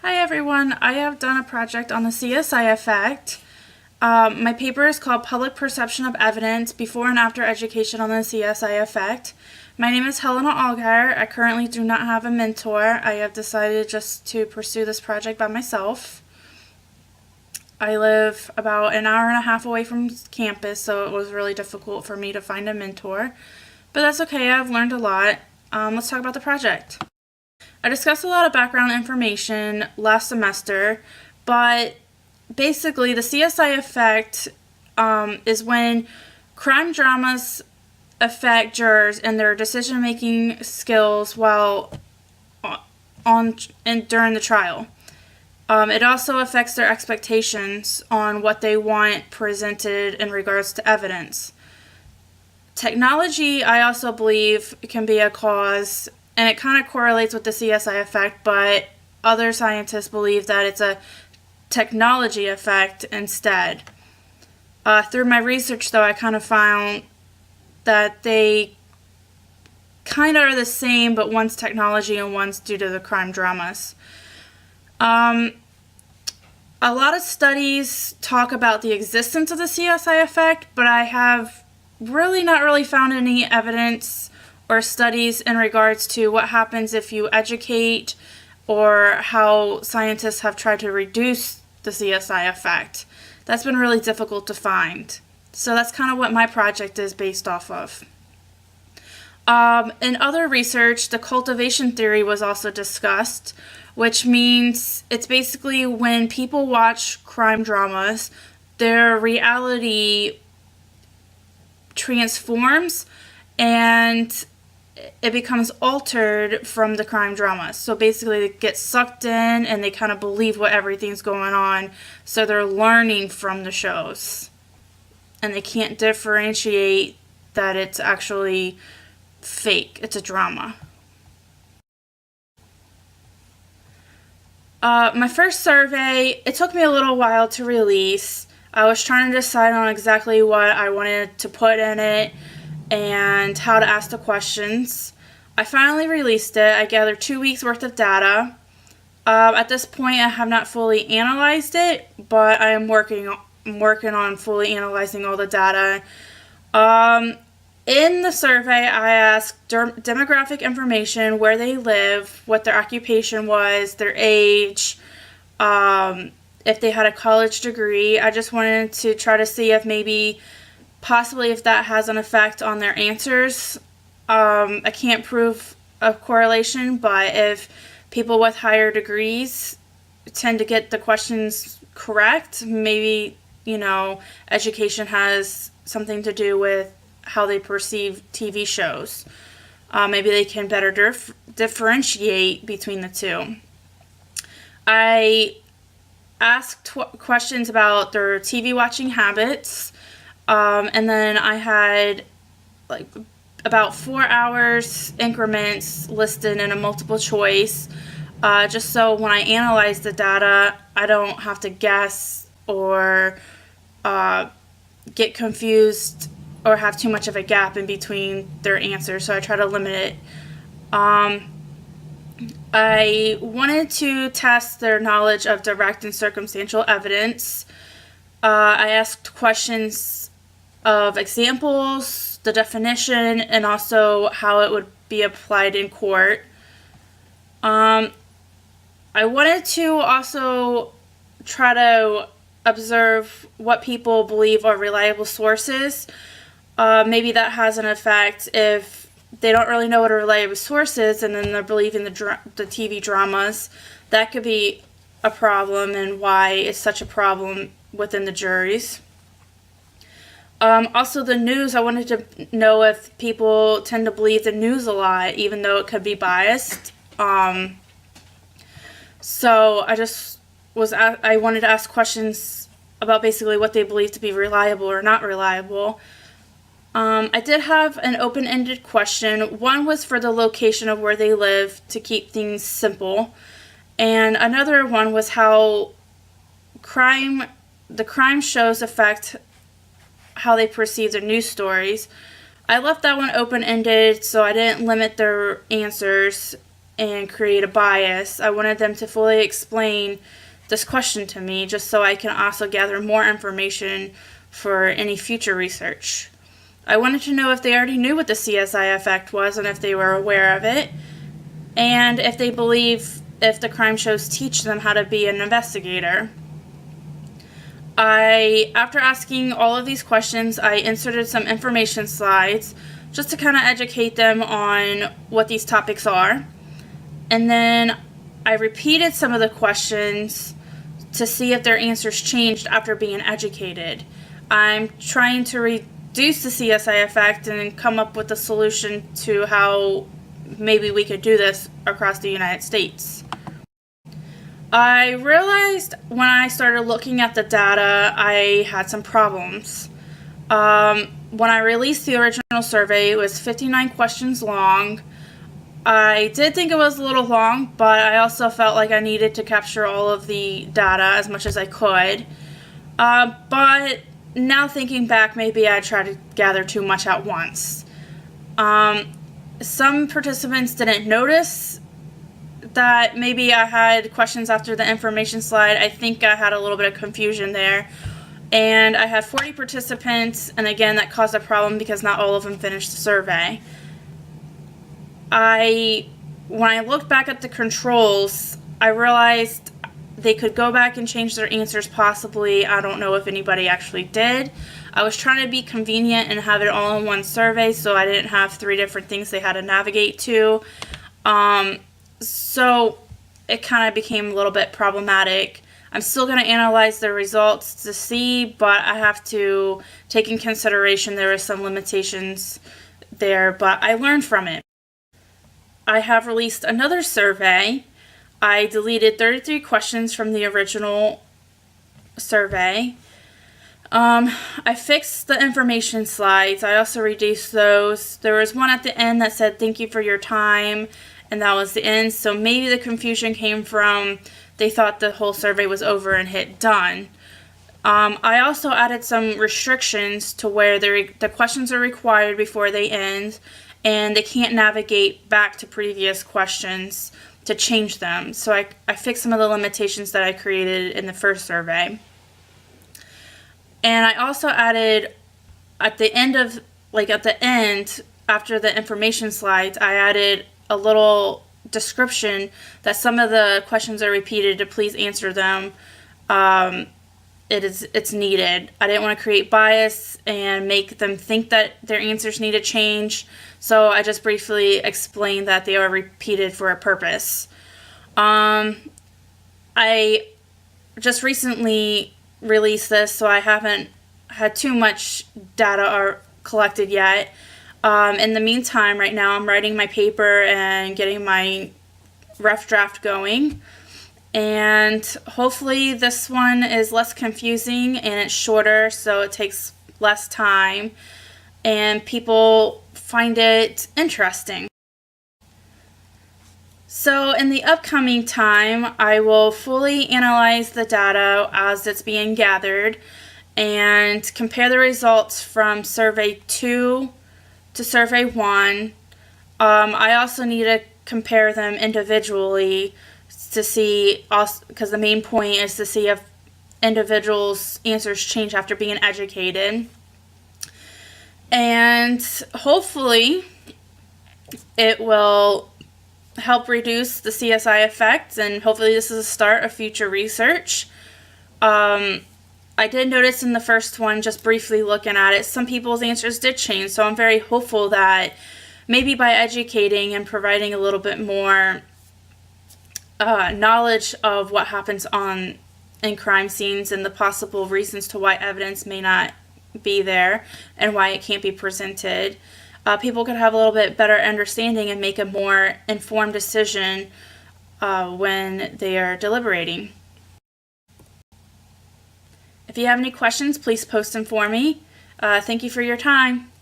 Hi everyone, I have done a project on the CSI effect. My paper is called Public Perception of Evidence Before and After Education on the CSI Effect. My name is Helena Allgaier. I currently do not have a mentor. I have decided just to pursue this project by myself. I live about an hour and a half away from campus, so it was really difficult for me to find a mentor. But that's okay, I've learned a lot. Let's talk about the project. I discussed a lot of background information last semester, but basically the CSI effect is when crime dramas affect jurors and their decision-making skills while during the trial. It also affects their expectations on what they want presented in regards to evidence. Technology, I also believe, can be a cause, and it kind of correlates with the CSI effect, but other scientists believe that it's a technology effect instead. Through my research, though, I kind of found that they kind of are the same, but one's technology and one's due to the crime dramas. A lot of studies talk about the existence of the CSI effect, but I have not really found any evidence or studies in regards to what happens if you educate or how scientists have tried to reduce the CSI effect. That's been really difficult to find. So that's kind of what my project is based off of. In other research, the cultivation theory was also discussed, which means it's basically when people watch crime dramas, their reality transforms and it becomes altered from the crime drama. So basically they get sucked in and they kind of believe what everything's going on, so they're learning from the shows. And they can't differentiate that it's actually fake, it's a drama. My first survey, it took me a little while to release. I was trying to decide on exactly what I wanted to put in it and how to ask the questions. I finally released it. I gathered 2 weeks worth of data. At this point, I have not fully analyzed it, but I am working on fully analyzing all the data. In the survey, I asked demographic information, where they live, what their occupation was, their age, if they had a college degree. I just wanted to try to see if possibly if that has an effect on their answers. I can't prove a correlation, but if people with higher degrees tend to get the questions correct, maybe, education has something to do with how they perceive TV shows. Maybe they can better differentiate between the two. I asked questions about their TV watching habits, and then I had about 4 hours increments listed in a multiple choice, just so when I analyze the data, I don't have to guess or get confused or have too much of a gap in between their answers, so I try to limit it. I wanted to test their knowledge of direct and circumstantial evidence. I asked questions of examples, the definition, and also how it would be applied in court. I wanted to also try to observe what people believe are reliable sources. Maybe that has an effect if they don't really know what a reliable source is and then they're believing the TV dramas. That could be a problem and why it's such a problem within the juries. Also the news, I wanted to know if people tend to believe the news a lot, even though it could be biased. So I wanted to ask questions about basically what they believe to be reliable or not reliable. I did have an open-ended question. One was for the location of where they live to keep things simple. And another one was how the crime shows affect how they perceive their news stories. I left that one open-ended, so I didn't limit their answers. and create a bias. I wanted them to fully explain this question to me just so I can also gather more information for any future research. I wanted to know if they already knew what the CSI effect was and if they were aware of it, and if they believe if the crime shows teach them how to be an investigator. After asking all of these questions, I inserted some information slides just to kind of educate them on what these topics are. And then I repeated some of the questions to see if their answers changed after being educated. I'm trying to reduce the CSI effect and come up with a solution to how maybe we could do this across the United States. I realized when I started looking at the data, I had some problems. When I released the original survey, it was 59 questions long. I did think it was a little long, but I also felt like I needed to capture all of the data as much as I could. But now thinking back, maybe I tried to gather too much at once. Some participants didn't notice that maybe I had questions after the information slide. I think I had a little bit of confusion there. And I had 40 participants, and again, that caused a problem because not all of them finished the survey. When I looked back at the controls, I realized they could go back and change their answers possibly. I don't know if anybody actually did. I was trying to be convenient and have it all in one survey so I didn't have 3 different things they had to navigate to. So it kind of became a little bit problematic. I'm still going to analyze the results to see, but I have to take in consideration there are some limitations there, but I learned from it. I have released another survey. I deleted 33 questions from the original survey. I fixed the information slides. I also reduced those. There was one at the end that said, "Thank you for your time," and that was the end. So maybe the confusion came from they thought the whole survey was over and hit done. I also added some restrictions to where the questions are required before they end, and they can't navigate back to previous questions to change them. So I fixed some of the limitations that I created in the first survey. And I also added at the end, after the information slides, I added a little description that some of the questions are repeated to please answer them. It's needed. I didn't want to create bias and make them think that their answers need to change, so I just briefly explained that they are repeated for a purpose. I just recently released this, so I haven't had too much data collected yet. In the meantime, right now I'm writing my paper and getting my rough draft going, and hopefully this one is less confusing and it's shorter, so it takes less time and people find it interesting. So in the upcoming time, I will fully analyze the data as it's being gathered and compare the results from Survey 2 to Survey 1. I also need to compare them individually to see, because the main point is to see if individuals' answers change after being educated. And hopefully it will help reduce the CSI effect, and hopefully this is a start of future research. I did notice in the first one, just briefly looking at it, some people's answers did change, so I'm very hopeful that maybe by educating and providing a little bit more knowledge of what happens in crime scenes and the possible reasons to why evidence may not be there and why it can't be presented, people could have a little bit better understanding and make a more informed decision when they are deliberating. If you have any questions, please post them for me. Thank you for your time.